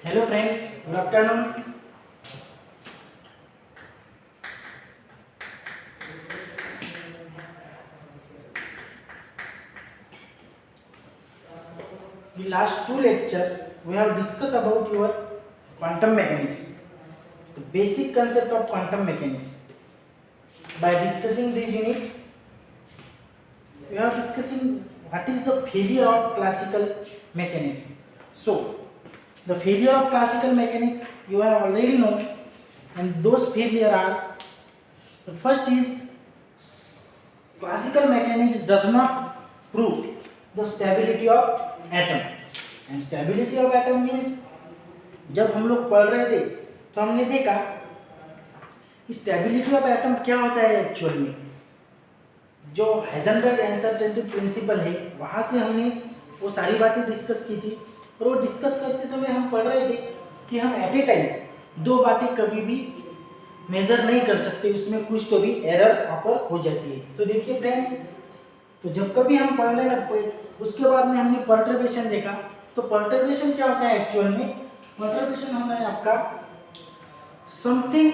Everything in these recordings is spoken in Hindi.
Hello friends, good afternoon. The last two lecture we have discussed about your quantum mechanics, the basic concept of quantum mechanics. By discussing this unit, we are discussing what is the failure of classical mechanics. So, the failure of classical mechanics you have already known, and those failure are, the first is classical mechanics does not prove the stability of atom. And stability of atom means जब हम लोग पढ़ रहे थे तो हमने देखा कि स्टेबिलिटी ऑफ एटम क्या होता है एक्चुअल में। जो हाइजेनबर्ग अनसर्टेनिटी प्रिंसिपल है वहाँ से हमने वो सारी बातें डिस्कस की थी, और वो डिस्कस करते समय हम पढ़ रहे थे कि हम एट ए टाइम दो बातें कभी भी मेजर नहीं कर सकते, उसमें कुछ तो भी एरर ऑकर हो जाती है। तो देखिए फ्रेंड्स, तो जब कभी हम पढ़ने लगते उसके बाद में हमने पर्टर्बेशन देखा। तो पर्टर्बेशन क्या होता है एक्चुअल में? पर्टर्बेशन होता है आपका something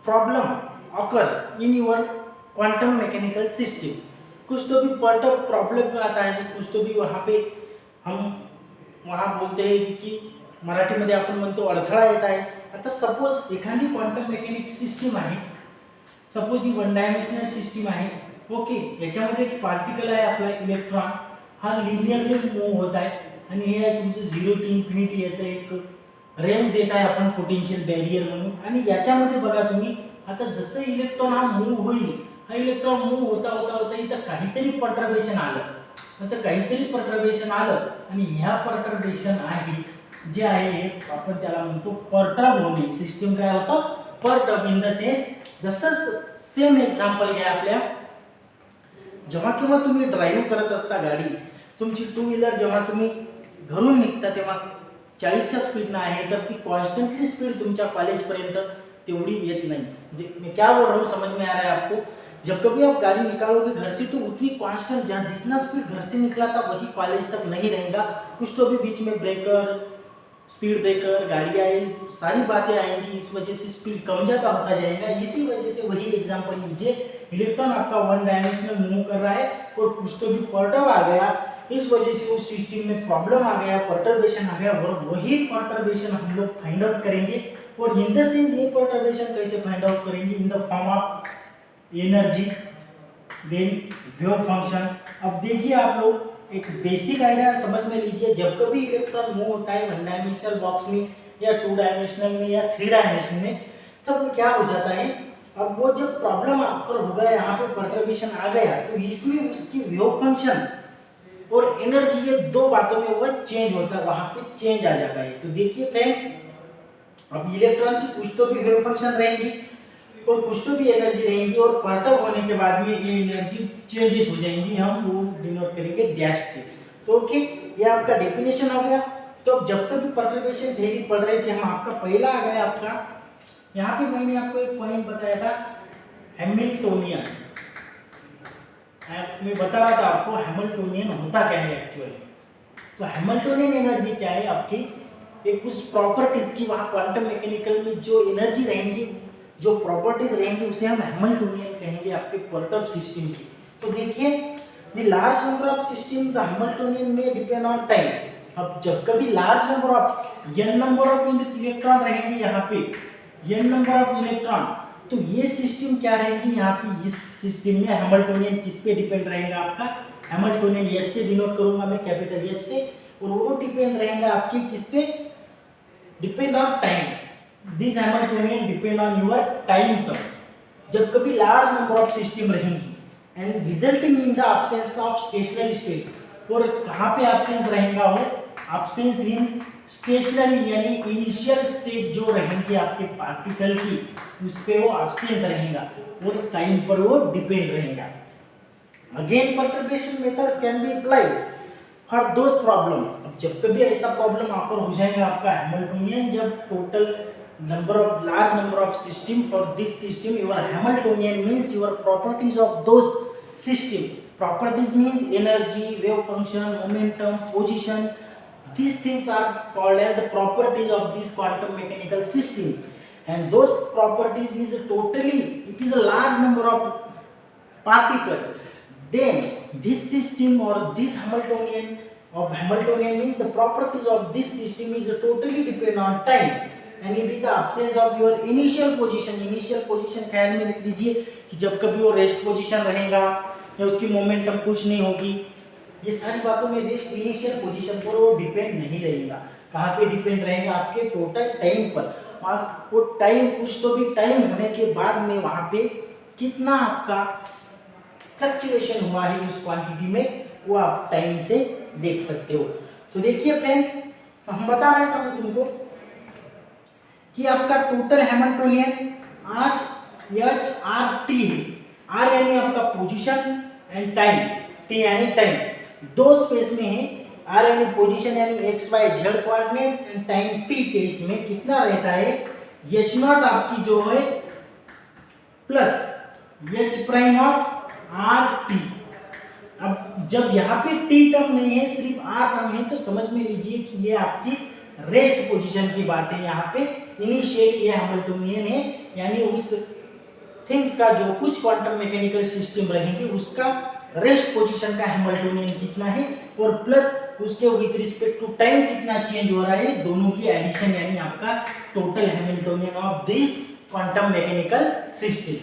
problem occurs in your quantum mechanical system. कुछ तो भी पर्टर प्रॉब्लम आता है, कुछ तो भी वहाँ पे हम वहाँ बोलते हैं की मराठीमध्ये आपण म्हणतो अडथळा येत आहे। आता सपोज एखादी क्वांटम मेकॅनिक सिस्टीम आहे, सपोज ही वन डायमेन्शनल सिस्टीम आहे, ओके, याच्यामध्ये एक पार्टिकल आहे आपला इलेक्ट्रॉन, हा लिनियरली मूव्ह होत आहे आणि हे आहे तुमचं 0 टू इन्फिनिटी याचं एक रेंज देत आहे आपण पोटेन्शियल बॅरियर म्हणून। आणि याच्यामध्ये बघा तुम्ही, आता जसं इलेक्ट्रॉन हा मूव्ह होईल, हा इलेक्ट्रॉन मूव्ह होता होता होता इथं काहीतरी पर्टर्बेशन आलं, असं काहीतरी पर्टर्बेशन आलं आणि ह्या पर्टर्बेशन आहे जे आहे आपण त्याला म्हणतो पर्टर्ब होणे। सिस्टम काय होतं? पर्टर्ब इन द सेन्स, जसं सेम एक्झाम्पल घ्या आपल्या, जेव्हा केव्हा तुम्ही ड्राईव्ह करत असता गाडी, तुमची टू व्हीलर जेव्हा तुम्ही घरून निघता तेव्हा 40च्या स्पीडनं आहे, तर ती कॉन्स्टेंटली स्पीड तुमच्या कॉलेजपर्यंत तेवढी येत नहीं। मैं क्या बोल रहा हूँ, समझ में आ रहा है आपको? जब कभी आप गाड़ी निकालोगे घर से तो उतनी कांस्टेंट, जहाँ जितना स्पीड घर से निकला था वही कॉलेज तक नहीं रहेगा, कुछ तो भी बीच में ब्रेकर, स्पीड ब्रेकर, गाड़ियाँ, सारी बातें आएंगी, इस वजह से स्पीड कम ज़्यादा होता जाएगा। इसी वजह से वही एग्जांपल लीजिए, इलेक्ट्रॉन आपका वन डायमेंशनल मूव कर रहा है और कुछ तो भी पर्टर्ब आ गया, इस वजह से उस सिस्टम में प्रॉब्लम आ गया, पर्टर्बेशन आ गया, और वही पर्टर्बेशन हम लोग फाइंड आउट करेंगे। और इन द सेंस ये पर्टर्बेशन कैसे फाइंड आउट करेंगे? In the form of energy then wave function. अब देखिए आप लोग एक बेसिक आइडिया समझ में लीजिए, जब कभी इलेक्ट्रॉन मूव होता है वन डायमेंशनल बॉक्स में या टू डायमेंशनल में या थ्री डायमेंशन में, तब क्या हो जाता है, अब वो जब प्रॉब्लम आपको हो गया, यहाँ पे पर्टर्बेशन आ गया, तो इसमें उसकी वेव फंक्शन और एनर्जी, ये दो बातों में वो चेंज होता है, वहाँ पे चेंज आ जाता है। तो देखिए फ्रेंड्स, अब इलेक्ट्रॉन की कुछ तो भी वेव फंक्शन रहेंगी और कुछ तो भी एनर्जी रहेंगी, और पर्टर्ब होने के बाद में ये एनर्जी चेंजेस हो जाएंगी, हम वो डिनोट करेंगे डैश से। तो ओके, ये आपका डेफिनेशन हो गया। तो अब जब कभी पर्टर्बेशन थ्योरी पढ़ रहे थे हम, आपका पहला आ गया आपका, यहाँ पे मैंने आपको एक पॉइंट बताया था हैमिल्टोनियन। मैं बता रहा था आपको हैमिल्टोनियन होता क्या है एक्चुअली। तो हैमिल्टोनियन एनर्जी क्या है आपकी, एक उस प्रॉपर्टीज की, वहाँ क्वांटम मैकेनिकल में जो एनर्जी रहेंगी, जो प्रॉपर्टीज रहेंगी, उसे हम हैमिल्टोनियन कहेंगे आपके पर्टर्ब सिस्टम की। तो देखिए, the large number of system the Hamiltonian में डिपेंड ऑन टाइम। अब जब कभी large number of n number of electron रहेंगे यहाँ पे, n नंबर ऑफ इलेक्ट्रॉन, तो ये सिस्टम क्या रहेंगी यहाँ पे, इस सिस्टम में हैमिल्टोनियन किस पे डिपेंड रहेगा आपका? हैमिल्टोनियन S से डिनोट करूंगा मैं, कैपिटल H से, और वो डिपेंड रहेगा आपके किस पे? Depend on time. This Hamiltonian depend on your time term. जब कभी लार्ज नंबर ऑफ सिस्टम रहेंगी and resulting in the absence of stationery states, और कहाँ पे एब्सेंस रहेगा वो? एब्सेंस इन स्टेशनरी, यानी इनिशियल स्टेट जो रहेंगी आपके पार्टिकल की, उस पे वो एब्सेंस रहेगा और टाइम पर वो डिपेंड रहेगा। Again perturbation methods can be applied for those problem. अब जब कभी ऐसा प्रॉब्लम आकर हो जाएगा आपका हैमिल्टोनियन, जब total number of large number of system, for this system your Hamiltonian means your properties of those system. Properties means energy, wave function, momentum, position, these things are called as the properties of this quantum mechanical system, and those properties is totally, it is a large number of particles. Then this system or this Hamiltonian means the properties of this system is totally depend on time, and it is the absence of your initial position. initial position ख्याल में रख लीजिए कि जब कभी वो रेस्ट पोजीशन रहेगा या उसकी मोमेंटम कुछ नहीं होगी, ये सारी बातों में रेस्ट इनिशियल पोजीशन पर वो डिपेंड नहीं रहेगा। कहाँ पे डिपेंड रहेगा? आपके टोटल टाइम पर। और वो टाइम कुछ तो भी टाइम होने के बाद में वहाँ पे कितना आपका फ्लक्चुएशन हुआ है उस क्वांटिटी में, वो आप टाइम से देख सकते हो। तो देखिए फ्रेंड्स, हम बता रहे थे मैं तुमको कि आपका टोटल हैमिल्टोनियन आज HRT है। R यानी आपका पोजीशन एंड टाइम, T यानी टाइम, दो स्पेस में है। R यानी पोजीशन यानी x y z coordinates and time T के इसमें कितना रहता है? h0 आपकी जो है plus h prime of RT। अब जब यहाँ पे T टर्म नहीं है, सिर्फ R टर्म है, तो समझ में लीजिए कि ये आपकी रेस्ट पोजीशन की बात है। यहाँ पे इनिशियल ये हैमिल्टोनियन है, यानी उस थिंग्स का जो कुछ क्वांटम मैकेनिकल सिस्टम रहेंगे उसका रेस्ट पोजीशन का हैमिल्टोनियन कितना है, और प्लस उसके विद रिस्पेक्ट टू टाइम कितना चेंज हो रहा है, दोनों की एडिशन यानी आपका total Hamiltonian of this quantum mechanical system.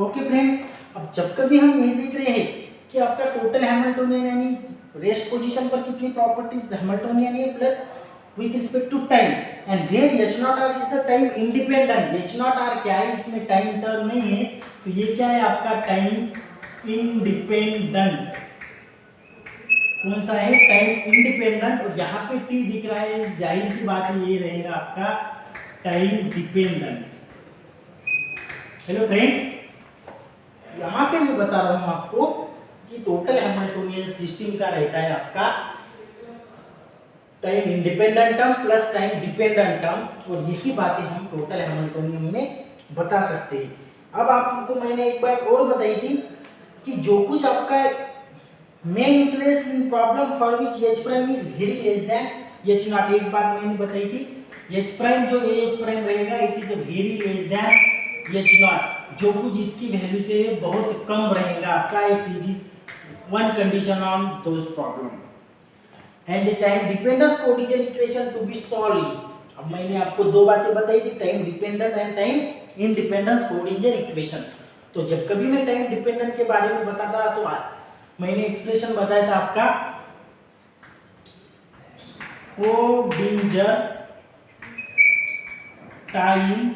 Okay friends, अब जब कभी हम ये देख रहे हैं कि आपका टोटल हैमिल्टोनियन यानी रेस्ट पोजीशन पर कितनी प्रॉपर्टीज हैमिल्टोनियन है plus with respect to time, and where h0r is the time independent. h0r क्या है? इसमें टाइम टर्म नहीं है, तो ये क्या है आपका टाइम इंडिपेंडेंट। कौन सा है? Time independent. और यहाँ पे t दिख रहा है, जाहिर सी बात है ये रहेगा आपका टाइम डिपेंडेंट। हेलो फ्रेंड्स, यहाँ पे मैं बता रहा हूँ आपको कि टोटल हैमिल्टोनियन सिस्टम का रहता है आपका time independent term plus time dependent term, और यही बातें हम टोटल हैमिल्टोनियन में बता सकते हैं। अब आपको मैंने एक बार और बताई थी कि जो कुछ आपका main interest in problem for which h prime is very less than h0, एक बात मैंने बताई थी, h प्राइम जो h प्राइम रहेगा it is very less than h0, जो कुछ इसकी वैल्यू से बहुत कम रहेगा आपका, it is one condition on those problem. And the time dependence coordination equation to be solve is, अब मैंने आपको दो बातें बताई थी, time dependent and time independence coordination equation. तो जब कभी मैं टाइम डिपेंडेंट के बारे में बताता रहा तो मैंने एक्सप्रेशन बताया था आपका कोऑर्डिनेशन टाइम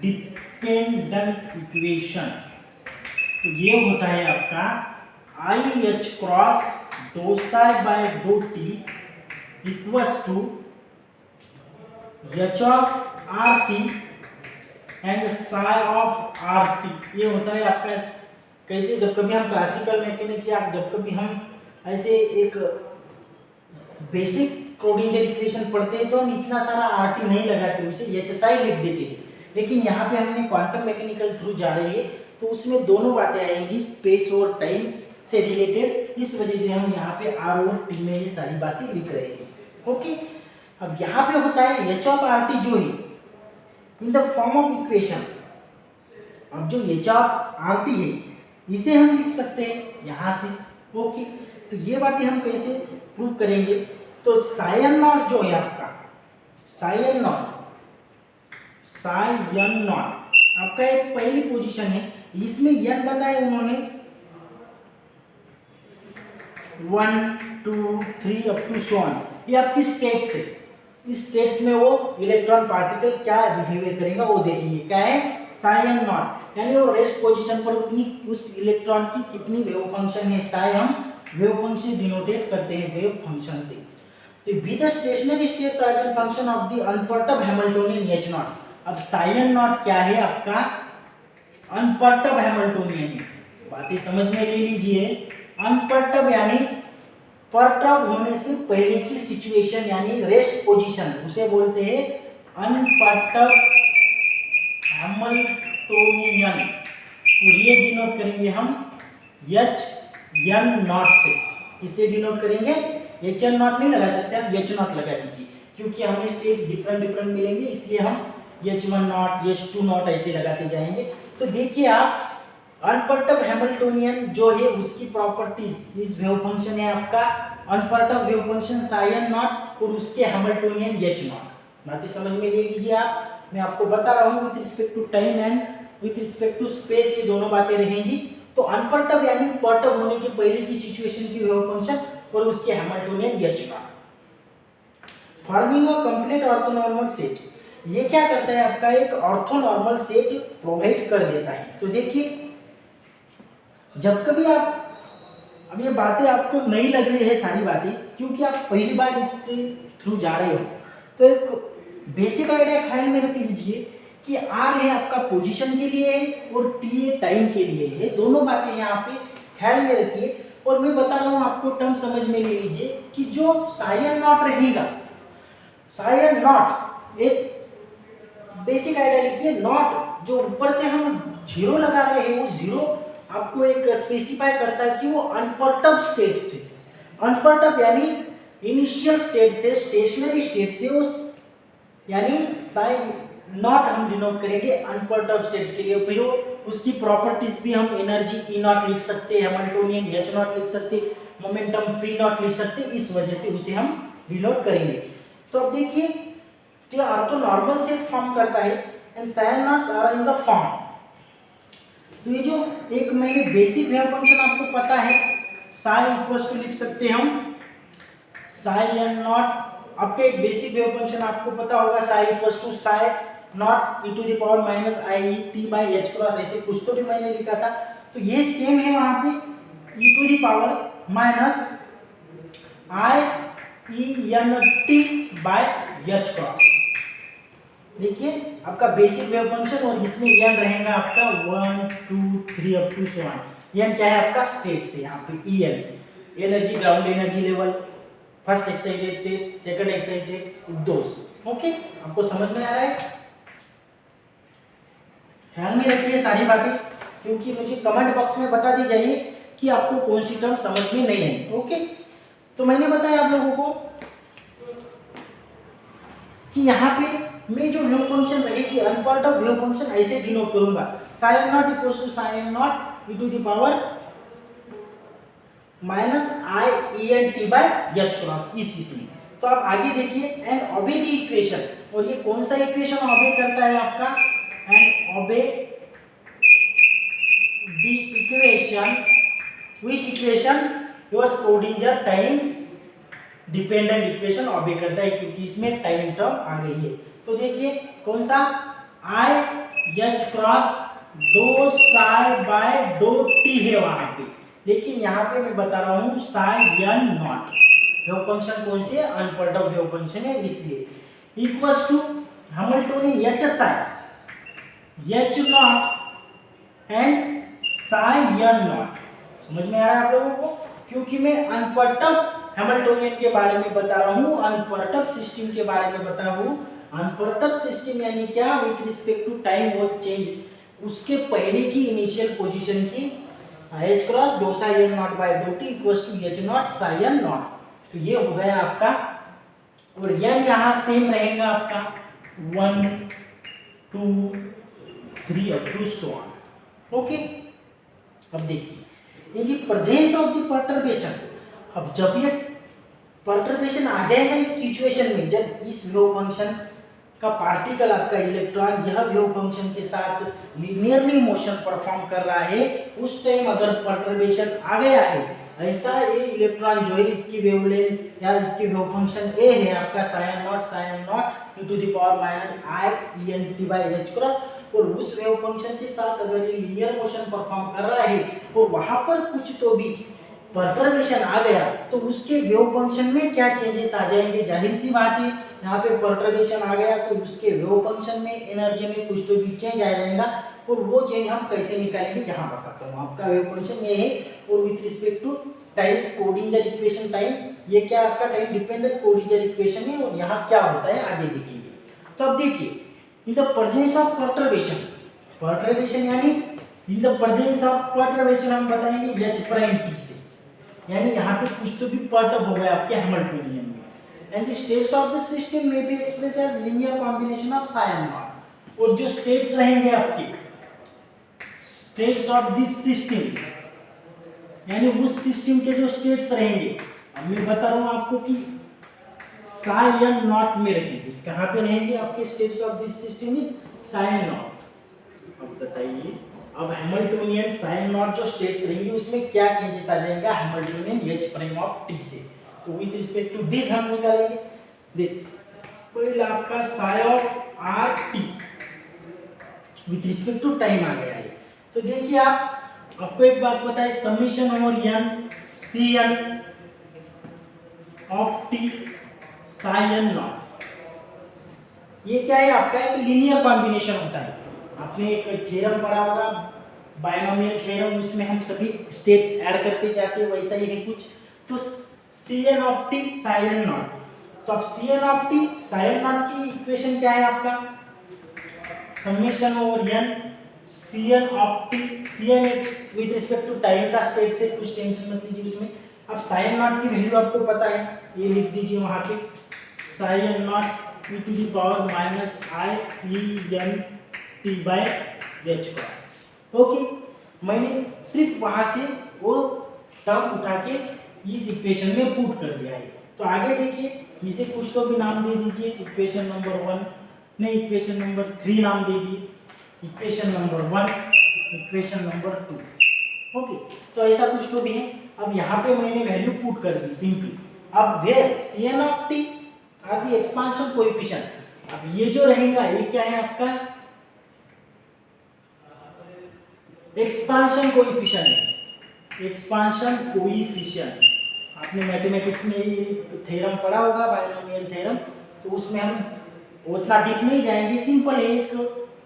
डिपेंडेंट इक्वेशन। तो ये होता है आपका IH cross doh psi by doh t equals to H of RT and psi of RT। ये होता है आपका कैसे? जब कभी हम क्लासिकल मैकेनिक्स या जब कभी हम ऐसे एक बेसिक कोऑर्डिनेशन इक्वेशन पढ़ते हैं तो हम इतना सारा RT नहीं लगाते, उसे HSI लिख देते हैं। लेकिन यहाँ पे हमने क्वांटम मैकेनिकल थ्रू जा रहे हैं तो उसमें दोनों बातें आएंगी स्पेस और टाइम से रिलेटेड, इस वजह से हम यहाँ पे R और T में ये सारी बातें लिख रहे हैं। ओके, अब यहाँ पे होता है H ऑफ RT जो है इन द फॉर्म ऑफ इक्वेशन। अब जो H ऑफ RT है इसे हम लिख सकते हैं यहाँ से। ओके, तो ये बातें हम कैसे प्रूव करेंगे? तो साइन नॉट जो है आपका, साइन नॉट आपका एक पहली पोजीशन है, इसमें n बताए उन्होंने 1 2 3 अप टू सो ऑन, ये आपकी स्टेट्स है। इस स्टेट्स में वो इलेक्ट्रॉन पार्टिकल क्या बिहेवियर करेगा वो देखेंगे। क्या है? साइन नॉट, यानी वो रेस्ट पोजीशन पर उतनी उस इलेक्ट्रॉन की कितनी वेव फंक्शन है, साई हम वेव फंक्शन डिनोटेट करते हैं वेव फंक्शन से। तो be the stationery state eigen function of the अनपर्टर्ब Hamiltonian H0। अब साइन नॉट क्या है आपका? अनपर्टर्ब हैमिल्टोनियन है। बातें समझ में ले लीजिए, अनपर्टर्ब यानी परटर्ब होने से पहले की सिचुएशन यानी रेस्ट पोजीशन, उसे बोलते हैं अनपर्टर्ब हैमिल्टोनियन। और ये डिनोट करेंगे हम एच एन नॉट से। किससे डिनोट करेंगे? एच एन नॉट नहीं लगा सकते आप, एच नॉट लगा दीजिए, क्योंकि हमें स्टेट्स डिफरेंट डिफरेंट मिलेंगे, इसलिए हम H one not H two not ऐसे लगाते जाएंगे। तो देखिए आप, अनपर्टब हैमिल्टोनियन जो है उसकी प्रॉपर्टीज, इस वेव फंक्शन है आपका अनपर्टब वेव फंक्शन साइन नॉट और उसके हैमिल्टोनियन एच नॉट। बातें समझ में ले लीजिए आप, मैं आपको बता रहा हूँ with respect to time and with respect to space, ये दोनों बातें रहेंगी। तो अनपर्टब यानी पर्टब होने के पहले की सिचुएशन की वेव फंक्शन और उसके Hamiltonian H not. Forming a complete orthonormal set, ये क्या करता है आपका, एक ऑर्थोनॉर्मल सेट प्रोवाइड कर देता है। तो देखिए जब कभी आप, अब ये बातें आपको नई लग रही है सारी बातें, क्योंकि आप पहली बार इससे थ्रू जा रहे हो, तो एक बेसिक आइडिया ख्याल में रख लीजिए कि आर है आपका पोजीशन के लिए है और टी है टाइम के लिए है, दोनों बातें यहाँ पे ख्याल में रखिए। और मैं बता रहा हूँ आपको, टर्म समझ में ले लीजिए कि जो साइन नॉट रहेगा, साइन नॉट एक बेसिक आइडिया लिखिए, नॉट जो ऊपर से हम जीरो लगा रहे हैं वो जीरो आपको एक स्पेसिफाई करता है कि वो अनपर्टब स्टेट से, अनपर्टब यानी इनिशियल स्टेट से, स्टेशनरी स्टेट से उस, यानी साइन नॉट हम डिनोट करेंगे अनपर्टब स्टेट्स के लिए। फिर उसकी प्रॉपर्टीज भी हम एनर्जी ई नॉट लिख सकते हैं, हैमिल्टोनियन एच नॉट लिख सकते हैं, मोमेंटम पी नॉट लिख सकते हैं, इस वजह से उसे हम डिनोट करेंगे। तो अब देखिए कि ऑर्थोनॉर्मल सेट फॉर्म करता है and psi n naughts are in the form. तो ये जो एक मैंने बेसिक वेव फंक्शन आपको पता है, साई इक्वल्स टू लिख सकते हैं हम साई एन नॉट, आपके एक बेसिक वेव फंक्शन आपको पता होगा, psi equals to psi naught e to the power minus i t by h cross, ऐसे कुछ तो भी मैंने लिखा था। तो ये सेम है वहां पे E to the power minus I E N T by H cross. देखिए आपका बेसिक वेव फंक्शन, और इसमें एन रहेगा आपका 1 2 3 up to so on. N क्या है आपका स्टेट से, यहाँ पे E N energy, ground energy level, first excited state, second excited, दोस। ओके, आपको समझ में आ रहा है? ध्यान में रखिए सारी बातें, क्योंकि मुझे कमेंट बॉक्स में बता दी जाइए कि आपको कौन सी टर्म समझ में नहीं आई। ओके, तो मैंने बताया आप लोगों को कि यहाँ पे मैं जो वेव फंक्शन रहेगी अनपर्टब वेव फंक्शन ऐसे डिनोट करूंगा, psi n naught equals to psi n naught e to the power minus I E N T by H cross, इसी से। तो आप आगे देखिए, एंड ओबे द इक्वेशन, और ये कौन सा इक्वेशन ओबे करता है आपका, and obey the equation, which equation, your Schrödinger time dependent equation ओबे करता है, क्योंकि इसमें टाइम टर्म आ गई है। तो देखिए कौन सा, i h cross doh psi by doh t है वहां पे, लेकिन यहाँ पे मैं बता रहा हूँ psi n naught, wave function कौन सी है, अनपर्टब वेव फंक्शन है, इसलिए equals to Hamiltonian h psi h naught and psi n naught. समझ में आ रहा है आप लोगों को? क्योंकि मैं अनपर्टब हैमिल्टोनियन के बारे में बता रहा हूँ, अनपर्टब सिस्टम के बारे में बता रहा हूँ। अनपर्टब सिस्टम यानी क्या, विथ रिस्पेक्ट टू टाइम वो चेंज, उसके पहले की इनिशियल पोजीशन की h cross doh psi n naught by doh t equals to h naught psi n naught. तो ये हो गया आपका, और एन यहाँ सेम रहेगा आपका 1 2 3 up to so on. Okay, अब देखिए in the presence of the perturbation, अब जब ये परटर्बेशन आ जाएगा इस सिचुएशन में, जब इस वेव फंक्शन का पार्टिकल आपका इलेक्ट्रॉन यह वेव फंक्शन के साथ लीनियरली मोशन परफॉर्म कर रहा है, उस टाइम अगर परटर्बेशन आ गया है, ऐसा ये इलेक्ट्रॉन जो है इसकी वेवलेंथ या इसकी वेव फंक्शन ए है आपका psi n naught e to the power minus I E N T by H cross, और उस वेव फंक्शन के साथ अगर ये लीनियर मोशन परफॉर्म कर रहा है और वहां पर कुछ तो भी परटर्बेशन आ गया, तो उसके वेव फंक्शन में क्या चेंजेस आ जाएंगे, जाहिर सी बात है यहाँ पे परटर्बेशन आ गया तो उसके वेव फंक्शन में एनर्जी में कुछ तो भी चेंज आ जाएगा, और वो चेंज हम कैसे निकालेंगे यहाँ बताता हूँ। आपका वेव फंक्शन ये है, और with respect to time Schrodinger equation, time ये क्या आपका टाइम डिपेंडेंट स्क्रोडिंजर इक्वेशन है, और यहाँ क्या होता है आगे देखेंगे। तो अब देखिए in the presence of perturbation, perturbation यानी in the presence of perturbation हम बताएंगे एच प्राइम टी से, यानी यहाँ पे कुछ तो भी पर्टर्ब हो गया आपके हैमिल्टोनियन में। And the states of the system में be expressed as linear combination of psi and naught। और जो स्टेट्स रहेंगे आपके, स्टेट्स ऑफ दिस सिस्टम, यानी उस सिस्टम के जो स्टेट्स रहेंगे, अब मैं बता रहा हूँ आपको कि psi and naught में रहेंगे। कहाँ पे रहेंगे आपके states of this system is psi and naught। अब बताइए, अब हैमिल्टोनियन psi and naught जो स्टेट्स रहेंगे उसमें क्या चेंजेस आ जाएगा Hamiltonian H prime of T से। तो विद रिस्पेक्ट टू दिस हम निकालेंगे। देख पहले आपका psi of R T with respect to time आ गया है। तो देखिए आपको एक बात बताए, समीशन और N C N of t psi and naught, ये क्या है आपका एक लीनियर कॉम्बिनेशन होता है। आपने एक थ्योरम पढ़ा होगा बायनोमियल थ्योरम, उसमें हम सभी स्टेट्स ऐड करते जाते हैं, वैसा ही है कुछ। तो Cn of t psi and naught, तो अब Cn of t psi and naught की इक्वेशन क्या है आपका, summation over n Cn of t, Cn x with respect to time का स्टेट से कुछ टेंशन मत लीजिए उसमें। अब psi and naught की वैल्यू आपको पता है, ये लिख दीजिए वहां पे psi and naught e to the power minus I e n t by h cross. Okay, मैंने सिर्फ वहां से वो टर्म उठा के इस इक्वेशन में पुट कर दिया है। तो आगे देखिए, इसे कुछ तो भी नाम दे दीजिए, इक्वेशन नंबर 1 नहीं, इक्वेशन नंबर 3 नाम दे दिए, equation number 1, equation number 2। Okay, तो ऐसा कुछ तो भी है। अब यहाँ पे मैंने वैल्यू पुट कर दी सिंपली। अब where Cn of t are the expansion coefficient, अब ये जो रहेगा ये क्या है आपका एक्सपांशन कोएफिशिएंट है। एक्सपांशन कोएफिशिएंट आपने मैथमेटिक्स में ये थ्योरम पढ़ा होगा बायनोमियल थ्योरम, तो उसमें हम उतना डीप नहीं जाएंगे, सिंपल एक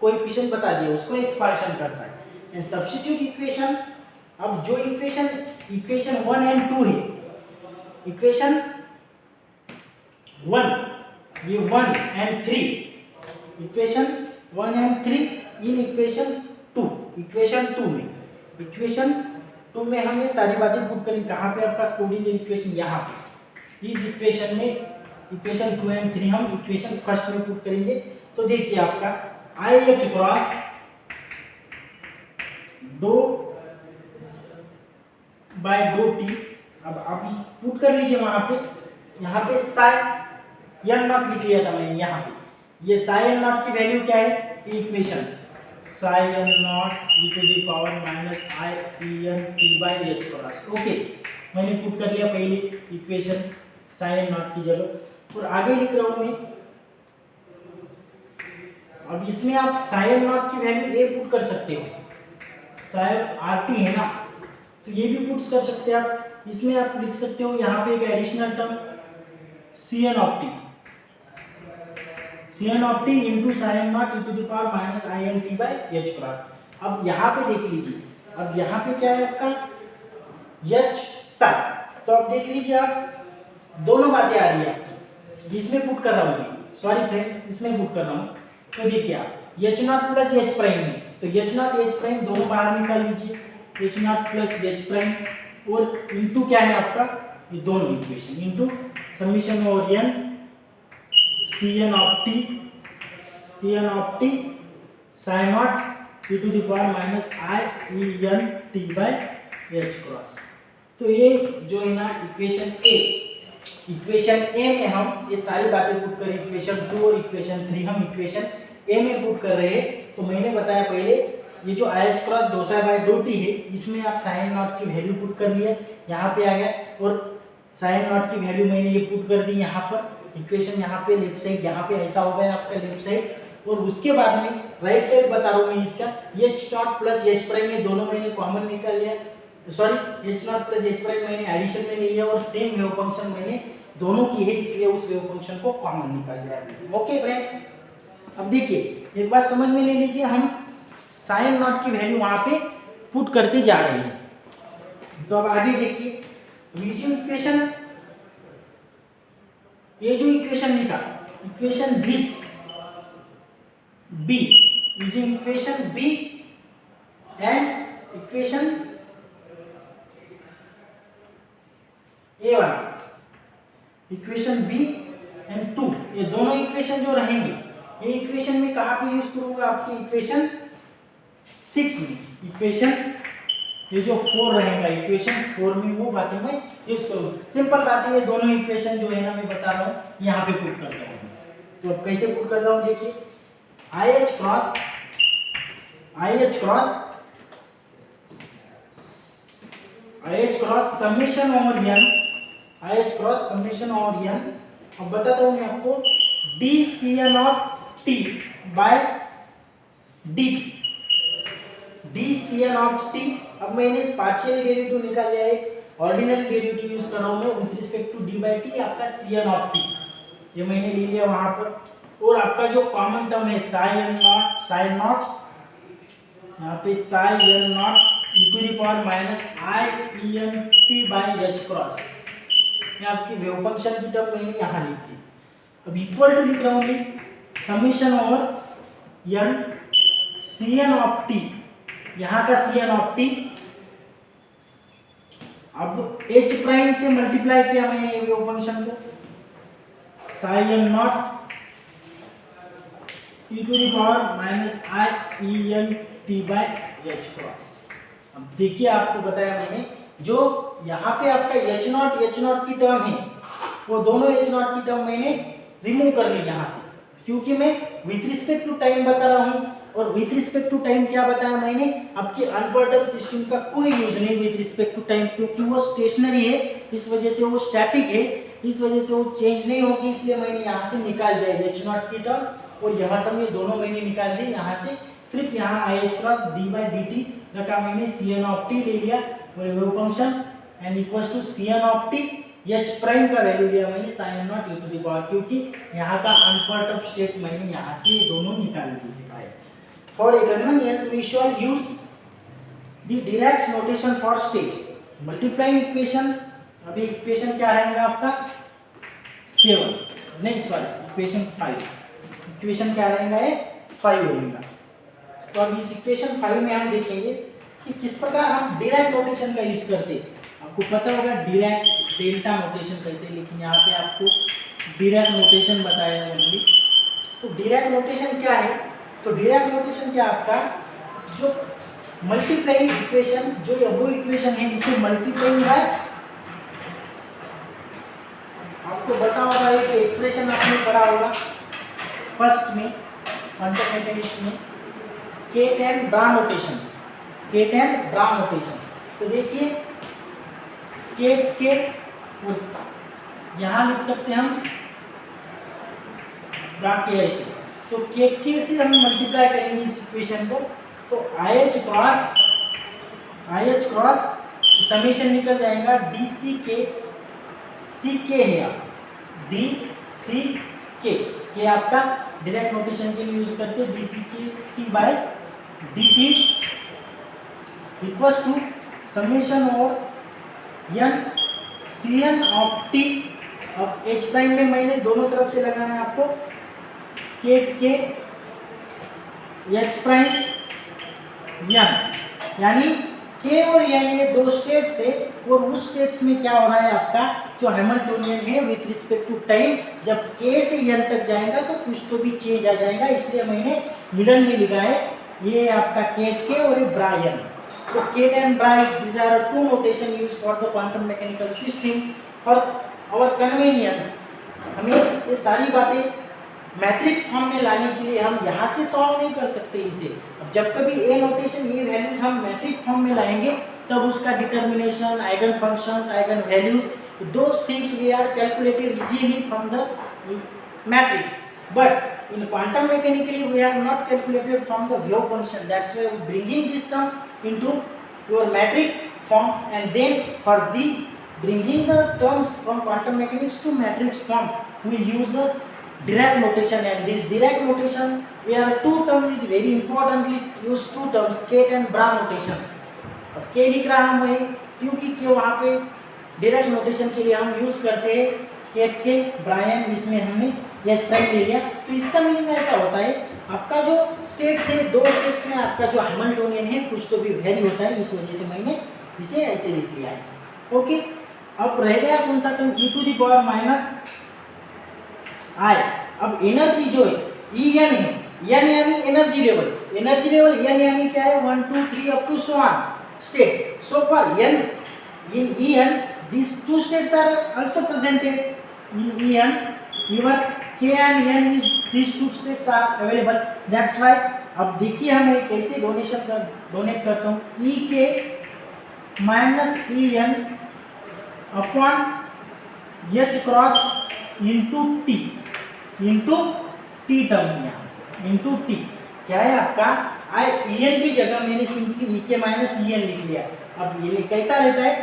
कोएफिशिएंट बता दिया, उसको एक्सपांशन करता है। एंड सब्स्टिट्यूट इक्वेशन, अब जो इक्वेशन 1 एंड 2 है, इक्वेशन 1 ये 1 and 3, equation 1 and 3 in equation 2, equation 2 में, इक्वेशन 2 में हम ये सारी बातें पुट करेंगे। कहाँ पे आपका कोऑर्डिनेट इक्वेशन, यहाँ पे इस इक्वेशन में, इक्वेशन 2 एंड 3 हम इक्वेशन फर्स्ट में पुट करेंगे। तो देखिए आपका आई एच क्रॉस दो बाय दो टी, अब आप पुट कर लीजिए वहां पे, यहाँ पे साई एन नॉट लिख लिया था मैंने, यहाँ पे ये साई एन नॉट की वैल्यू क्या है, equation psi n naught e to the power minus I E N t by h cross. Okay, मैंने पुट कर लिया पहले इक्वेशन साई एन नॉट की जगह, और आगे लिख रहा हूँ मैं। अब इसमें आप साई एन नॉट की वैल्यू ए पुट कर सकते हो, साई आर टी है ना, तो ये भी पुट कर सकते हैं आप। इसमें आप लिख सकते हो यहाँ पे एक additional term c N of t, c N of t into psi n naught e to the power minus i n t by h cross. अब यहाँ पे देख लीजिए, अब यहाँ पे क्या है आपका एच साई, तो अब देख लीजिए आप दोनों बातें आ रही है आपकी, इसमें पुट कर रहा हूँ मैं, सॉरी फ्रेंड्स इसमें पुट कर रहा हूँ। तो देखिए आप H naught plus h prime में, तो एच नॉट एच प्राइम दोनों बाहर निकाल लीजिए, h naught plus h prime, और इंटू क्या है आपका ये दोनों equation, into summation over n C N of t psi naught e to the power minus I E N t by h cross. तो ये जो है ना इक्वेशन ए में हम ये सारी बातें पुट करें, इक्वेशन 2 और इक्वेशन 3 हम इक्वेशन ए में पुट कर रहे हैं। तो मैंने बताया पहले ये जो आई एच क्रॉस दो साई बाई दो टी है, इसमें आप साइन नॉट की वैल्यू पुट कर लिया, यहाँ पे आ गया, और साइन नॉट की वैल्यू मैंने ये पुट कर दी यहाँ पर, इक्वेशन यहाँ पे लेफ्ट साइड, यहाँ पे ऐसा हो गया आपका लेफ्ट साइड, और उसके बाद में राइट साइड बता रहा हूँ मैं इसका, H naught plus h prime ये दोनों मैंने कॉमन निकाल लिया, sorry H naught plus h prime मैंने एडिशन में ले लिया, और सेम वेव फंक्शन मैंने दोनों की है इसलिए उस वेव फंक्शन को कॉमन निकाल लिया। ओके फ्रेंड्स, अब देखिए एक बात समझ में ले लीजिए, हम साइन नॉट की वैल्यू वहां पे पुट करते जा रहे हैं। तो अब आगे देखिए, इक्वेशन ये जो इक्वेशन लिखा, equation this B, using equation B and equation A वाला, इक्वेशन बी एंड 2, ये दोनों इक्वेशन जो रहेंगे, ये इक्वेशन में कहाँ पे यूज करूंगा, आपकी इक्वेशन 6 में, इक्वेशन ये जो 4 रहेगा इक्वेशन 4 में वो बातें मैं यूज करूँगा। सिंपल बात है, ये दोनों इक्वेशन जो है ना मैं बता रहा हूँ यहाँ पे पुट करता हूँ। तो अब कैसे पुट करता हूँ देखिए, i h cross summation over n, i h cross summation over n, अब बताता हूँ मैं आपको, d c N of t by D t, d c N of T. अब मैंने इस पार्शियल डेरिवेटिव निकाल लिया है, ऑर्डिनरी डेरिवेटिव यूज कर रहा हूँ मैं with respect to d by t, आपका सी एन ऑफ टी ये मैंने ले लिया वहां पर। और आपका जो कॉमन टर्म है साइन नॉट, यहाँ पे psi naught e to the power minus I E N t by h cross, ये आपकी वेव फंक्शन की टर्म मैंने यहाँ लिख दी। अब इक्वल टू लिख रहा हूँ मैं summation over n C N of t, यहाँ का सी एन ऑफ टी, अब एच प्राइम से मल्टीप्लाई किया मैंने वेव फंक्शन को, psi naught e to the power minus I E N t by h cross. अब देखिए आपको बताया मैंने, जो यहाँ पे आपका एच नॉट की टर्म है, वो दोनों एच नॉट की टर्म मैंने रिमूव कर ली यहाँ से, क्योंकि मैं विथ रिस्पेक्ट टू टाइम बता रहा हूँ। और विथ रिस्पेक्ट टू टाइम क्या बताया मैंने, आपके अनपर्टर्ब सिस्टम का कोई यूज नहीं विथ रिस्पेक्ट टू टाइम, क्योंकि वो स्टेशनरी है, इस वजह से वो स्टैटिक है, इस वजह से वो चेंज नहीं होगी, इसलिए मैंने यहाँ से निकाल दिया एच नॉट की टर्म और यहाँ टर्म, ये दोनों मैंने निकाल दी यहाँ से। सिर्फ यहाँ i h cross d by d t रखा मैंने, सी एन ऑफ टी ले लिया और wave function n equals to c N of t, h prime का वैल्यू लिया मैंने psi naught e to the power, क्योंकि यहाँ का अनपर्टर्ब स्टेट मैंने यहाँ से ये दोनों निकाल दिए। For a convenience we shall use the Dirac notation for states, multiplying equation, अभी इक्वेशन क्या रहेगा आपका 7, नहीं सॉरी इक्वेशन 5, इक्वेशन क्या रहेगा ये 5 रहेगा। तो अब इस इक्वेशन 5 में हम देखेंगे कि किस प्रकार हम डिराक नोटेशन का यूज करते हैं। आपको पता होगा डिराक डेल्टा नोटेशन कहते हैं, लेकिन यहाँ पे आपको डिराक नोटेशन बताया ओनली। तो डिराक नोटेशन क्या है, तो डिराक नोटेशन क्या आपका, जो मल्टीप्लाइंग इक्वेशन, जो अबो इक्वेशन है इसे मल्टीप्लाइंग बाय, आपको बता होगा एक एक्सप्रेशन आपने पढ़ा होगा फर्स्ट में क्वांटम मैकेनिक्स में, ket and bra notation, ket and bra notation. तो देखिए केट के यहाँ लिख सकते हैं हम ब्रा के ऐसे, तो केट के से हम मल्टीप्लाई करेंगे इस इक्वेशन को, तो आई एच क्रॉस समेशन निकल जाएगा डी सी के है, डी सी के आपका डायरेक्ट नोटेशन के लिए यूज करते हैं, डी सी के T by D T equals to summation और N C N of T. अब एच प्राइम में मैंने दोनों तरफ से लगाना है आपको, केट के एच प्राइम एन, यानी के और एन ये दो स्टेट्स है, और उस स्टेट्स में क्या हो रहा है आपका जो हैमिल्टोनियन है विथ रिस्पेक्ट टू टाइम, जब के से एन तक जाएगा तो कुछ तो भी चेंज आ जाएगा, इसलिए मैंने मिडल में लिखा है ये आपका केट के और ये ब्रायन। तो ket and bra these are two notation used for the quantum mechanical system. For our convenience हमें ये सारी बातें मैट्रिक्स फॉर्म में लाने के लिए हम यहाँ से सॉल्व नहीं कर सकते इसे। अब जब कभी ए नोटेशन ये वैल्यूज हम मैट्रिक फॉर्म में लाएंगे तब उसका determination, eigen functions, eigen values, those things we are calculated easily from the matrix, but in quantum mechanically we are not calculated from the wave function, that's why we bringing this term into your matrix form, and then for the bringing the terms from quantum mechanics to matrix form we use the Dirac notation, and this Dirac notation we are two terms is very importantly use two terms, Kate and Bra notation। अब K लिख रहा हूँ मैं क्योंकि K वहाँ पे Dirac notation के लिए हम यूज करते हैं केट के ब्रायन, इसमें हमने एच प्राइम ले लिया। तो इसका मीनिंग ऐसा होता है आपका जो स्टेट्स है, दो स्टेट्स में आपका जो हैमिल्टोनियन है कुछ तो भी वेरी होता है, इस वजह से मैंने इसे ऐसे लिख लिया है। ओके, अब रह गया कौन सा term, E to the power minus I. अब एनर्जी जो है ई एन है, एन यानी energy level, energy level N यानी क्या है 1 2 3 up to so on states. So for n in En, these two states are also presented in En. Even k and n is these two states are available. That's why अब देखिए हमें कैसे डोनेट करता हूँ, e के minus e n upon h cross into t term है यहाँ, इंटू टी क्या है आपका आई ई एन की जगह मैंने सिंपली ई के माइनस ई एन लिख लिया। अब ये कैसा रहता है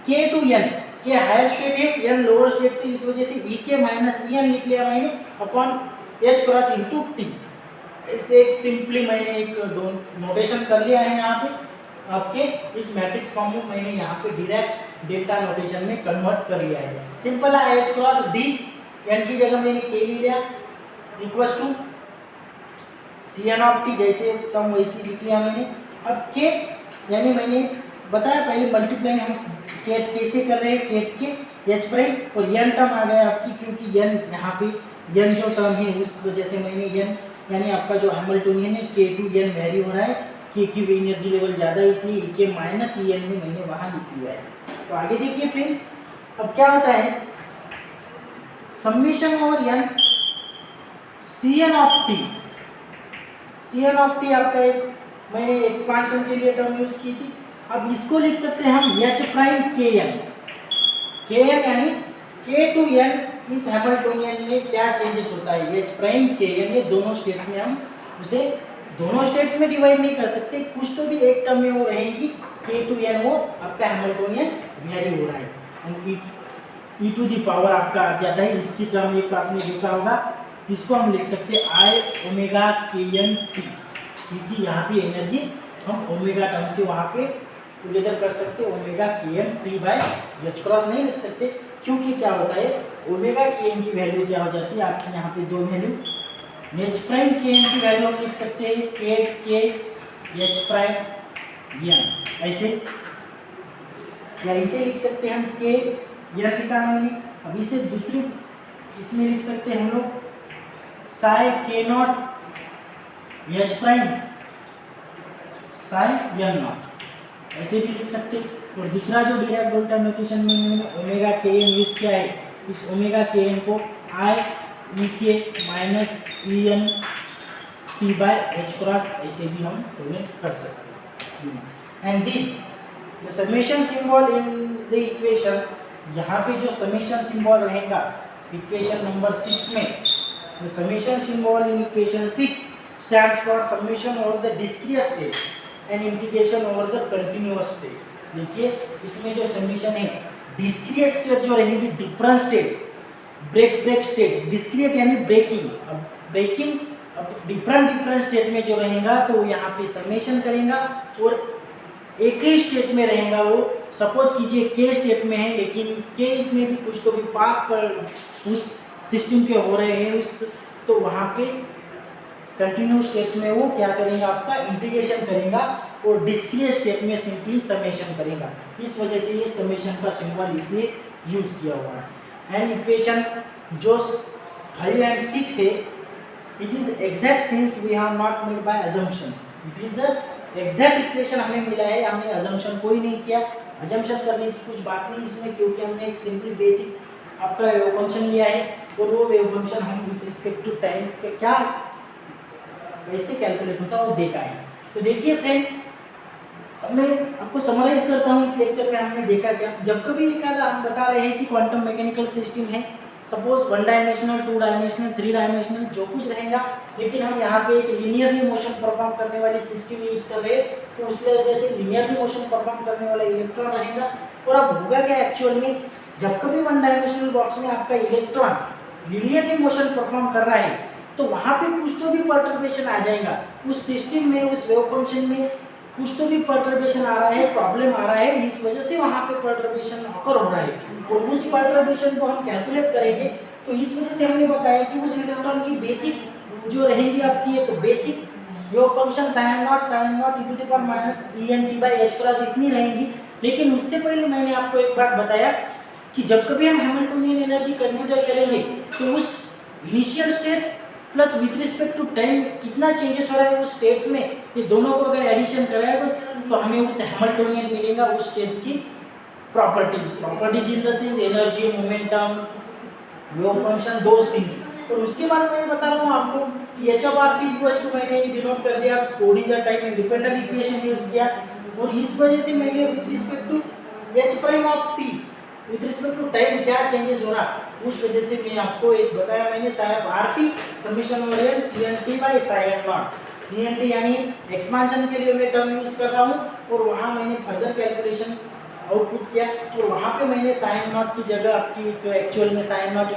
के टू एन, के हायर स्टेट है, एन लोअर स्टेट से, इस वजह से ई के माइनस ई एन लिख लिया मैंने upon h cross into T. इससे एक सिंपली मैंने एक नोटेशन कर लिया है यहाँ पे आपके इस मैट्रिक्स फॉर्म में, मैंने यहाँ पे डायरेक्ट डेल्टा नोटेशन में कन्वर्ट कर लिया है। सिंपल है, एच क्रॉस डी, एन की जगह मैंने के ले लिया equals to c N of t, जैसे टर्म वैसे लिख लिया मैंने। अब के यानी मैंने बताया पहले मल्टीप्लाइंग हम केट कैसे कर रहे हैं, केट के एच प्राइम और एन टर्म आ गया आपकी, क्योंकि एन यहाँ पे एन जो टर्म है उस वजह से मैंने एन यानी आपका जो हैमिल्टोनियन है के टू एन वेरी हो रहा है, के की एनर्जी लेवल ज़्यादा है इसलिए ई के माइनस ई एन में मैंने वहाँ लिख लिया है। तो आगे देखिए फ्रेंड्स, अब क्या होता है समीशन और N C N of t, c N of t आपका एक मैंने एक्सपांशन के लिए टर्म यूज की थी। अब इसको लिख सकते हैं हम एच प्राइम के एन यानी के टू एन इस हैमिल्टोनियन में क्या चेंजेस होता है, एच प्राइम के एन, ये दोनों स्टेट्स में हम उसे दोनों स्टेट्स में डिवाइड नहीं कर सकते, कुछ तो भी एक टर्म में वो रहेगी, के टू एन वो आपका हैमिल्टोनियन वेरी हो रहा है, ई टू दी पावर आपका आ जाता है, इसकी टर्म एक आपने देखा होगा, इसको हम लिख सकते हैं आई ओमेगा के एन टी, क्योंकि यहाँ पे एनर्जी हम ओमेगा टर्म से वहाँ पे टुगेदर कर सकते हैं, ओमेगा के n T by H cross नहीं लिख सकते, क्योंकि क्या होता है ओमेगा के एन की वैल्यू क्या हो जाती है आपकी यहाँ पे दो वैल्यू, एच प्राइम के एन की वैल्यू हम लिख सकते हैं केट के एच प्राइम एन, ऐसे या इसे लिख सकते हैं हम के एन लिखा मैंने। अब इसे दूसरी इसमें लिख सकते हैं हम लोग साई के naught h prime psi n naught, ऐसे भी लिख सकते। और दूसरा जो डायरेक्ट डेल्टा नोटेशन में मैंने ओमेगा के एन यूज किया है, इस ओमेगा के एन को आई ई के minus e N T by H cross ऐसे भी हम डोनेट कर सकते हैं। And this the summation symbol in the equation, यहाँ पे जो समेशन सिंबल रहेगा इक्वेशन नंबर 6 में, the summation symbol in equation 6 stands for summation over the discrete states and integration over the continuous states. देखिए इसमें जो समेशन है डिस्क्रीट स्टेट जो रहेंगी, different states, break states, discrete यानी ब्रेकिंग, अब ब्रेकिंग अब डिफरेंट स्टेट में जो रहेगा तो यहाँ पे समेशन करेगा, और एक ही स्टेट में रहेगा वो, सपोज कीजिए के स्टेट में है लेकिन के इसमें भी कुछ तो भी पार्ट पर उस सिस्टम के हो रहे हैं उस, तो वहाँ पे कंटिन्यू स्टेट्स में वो क्या करेगा आपका इंटीग्रेशन करेगा, और डिस्क्रीट स्टेट में सिंपली समेशन करेगा। इस वजह से ये समेशन का सिंबल इसलिए यूज किया हुआ है। एंड इक्वेशन जो 5 and 6 है, it is exact since we have not made by assumption, it is the exact equation हमें मिला है, हमने अजम्पशन कोई नहीं किया, अजम्पशन करने की कुछ बात नहीं इसमें, क्योंकि हमने एक सिंपली बेसिक आपका वेव फंक्शन लिया है, और वो वेव फंक्शन हम विद रिस्पेक्ट टू टाइम पे क्या वैसे कैलकुलेट होता है वो देखा है। तो देखिए फ्रेंड्स, अब मैं आपको समराइज करता हूँ इस लेक्चर में हमने देखा क्या, जब कभी एक हम बता रहे हैं कि क्वांटम मैकेनिकल सिस्टम है, सपोज 1 डायमेंशनल 2 डायमेंशनल 3 डायमेंशनल जो कुछ रहेगा, लेकिन हम यहाँ पे एक लीनियरली मोशन परफॉर्म करने वाली सिस्टम यूज कर रहे हैं, तो उसकी वजह से लीनियरली मोशन परफॉर्म करने वाला इलेक्ट्रॉन रहेगा। और अब होगा क्या एक्चुअल में, जब कभी 1 डायमेंशनल बॉक्स में आपका इलेक्ट्रॉन लीनियरली मोशन परफॉर्म कर रहा है, तो वहाँ पे कुछ तो भी परटर्बेशन आ जाएगा उस सिस्टम में, उस वेव फंक्शन में, कुछ तो भी पर्टर्बेशन आ रहा है, प्रॉब्लम आ रहा है, इस वजह से वहाँ पे पर्टर्बेशन ऑकर हो रहा है, और उस पर्टर्बेशन को हम कैलकुलेट करेंगे। तो इस वजह से हमने बताया कि उस इलेक्ट्रॉन की बेसिक जो रहेगी आपकी एक basic wave function sin not e⁻⁻ इतनी रहेंगी। लेकिन उससे पहले मैंने आपको एक बात बताया कि जब कभी हम हैमिल्टोनियन एनर्जी कंसीडर करेंगे तो उस initial states plus with respect to time कितना चेंजेस हो रहा है उस स्टेट्स में, ये दोनों को अगर एडिशन कराएगा तो हमें उस हैमिल्टोनियन मिलेगा उस स्टेट्स की properties in the sense energy, momentum, wave function, those things. और उसके बाद मैं बता रहा हूँ आपको कि h/p मैंने डिनोट कर दिया, Schrodinger type independent equation use किया, और इस वजह से मैंने with respect to h'(t) with respect to time क्या चेंजेस हो रहा, उस वजह से मैं आपको एक बताया मैंने RT summation over n CNT/n0। CNT यानी एक्सपांशन के लिए मैं टर्म यूज कर रहा हूँ, और वहाँ मैंने फर्दर कैलकुलेशन आउटपुट किया, तो वहाँ पे मैंने साइन नॉट की जगह आपकी एक्चुअल में psi naught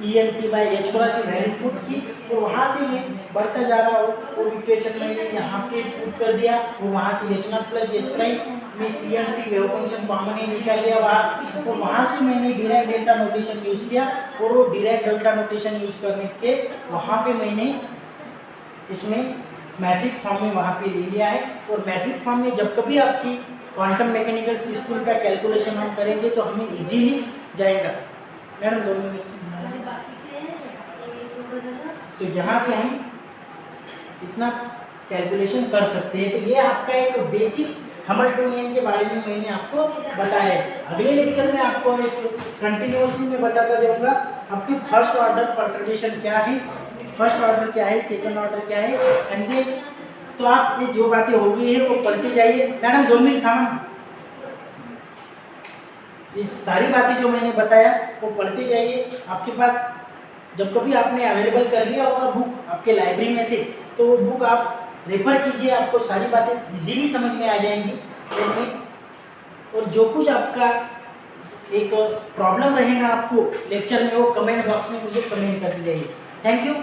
e⁻⁻ value put की, और वहाँ से मैं बढ़ता जा रहा हूँ, और इक्वेशन मैंने यहाँ पे पुट कर दिया, और वहाँ से h0+h' में CNT वेव फंक्शन कॉमन ही निकाल लिया वहाँ, और वहाँ से मैंने डिराक डेल्टा नोटेशन यूज़ किया, और वो डिराक डेल्टा नोटेशन यूज़ करने के वहाँ पे मैंने इसमें मैट्रिक फॉर्म में वहाँ पे ले लिया है। और मैट्रिक फॉर्म में जब कभी आपकी क्वांटम मैकेनिकल सिस्टम का कैलकुलेशन हम करेंगे तो हमें इजीली जाएगा। Madam 2 minute. तो यहाँ से हम इतना कैलकुलेशन कर सकते हैं। तो ये आपका एक बेसिक हैमिल्टोनियन के बारे में मैंने आपको बताया है। अगले लेक्चर में आपको एक कंटिन्यूसली मैं बताता जाऊँगा आपकी फर्स्ट ऑर्डर पर्टर्बेशन क्या है, फर्स्ट ऑर्डर क्या है, सेकंड ऑर्डर क्या है, एंड देन तो आप ये जो बातें हो गई है वो पढ़ते जाइए। मैडम 2 मिनट थामा, ये सारी बातें जो मैंने बताया वो पढ़ते जाइए। आपके पास जब कभी आपने अवेलेबल कर लिया होगा बुक आपके लाइब्रेरी में से, तो वो बुक आप रेफर कीजिए, आपको सारी बातें इजीली समझ में आ जाएंगी। और जो कुछ आपका एक प्रॉब्लम रहेगा आपको लेक्चर में, वो कमेंट बॉक्स में मुझे कमेंट करते जाइए। Thank you.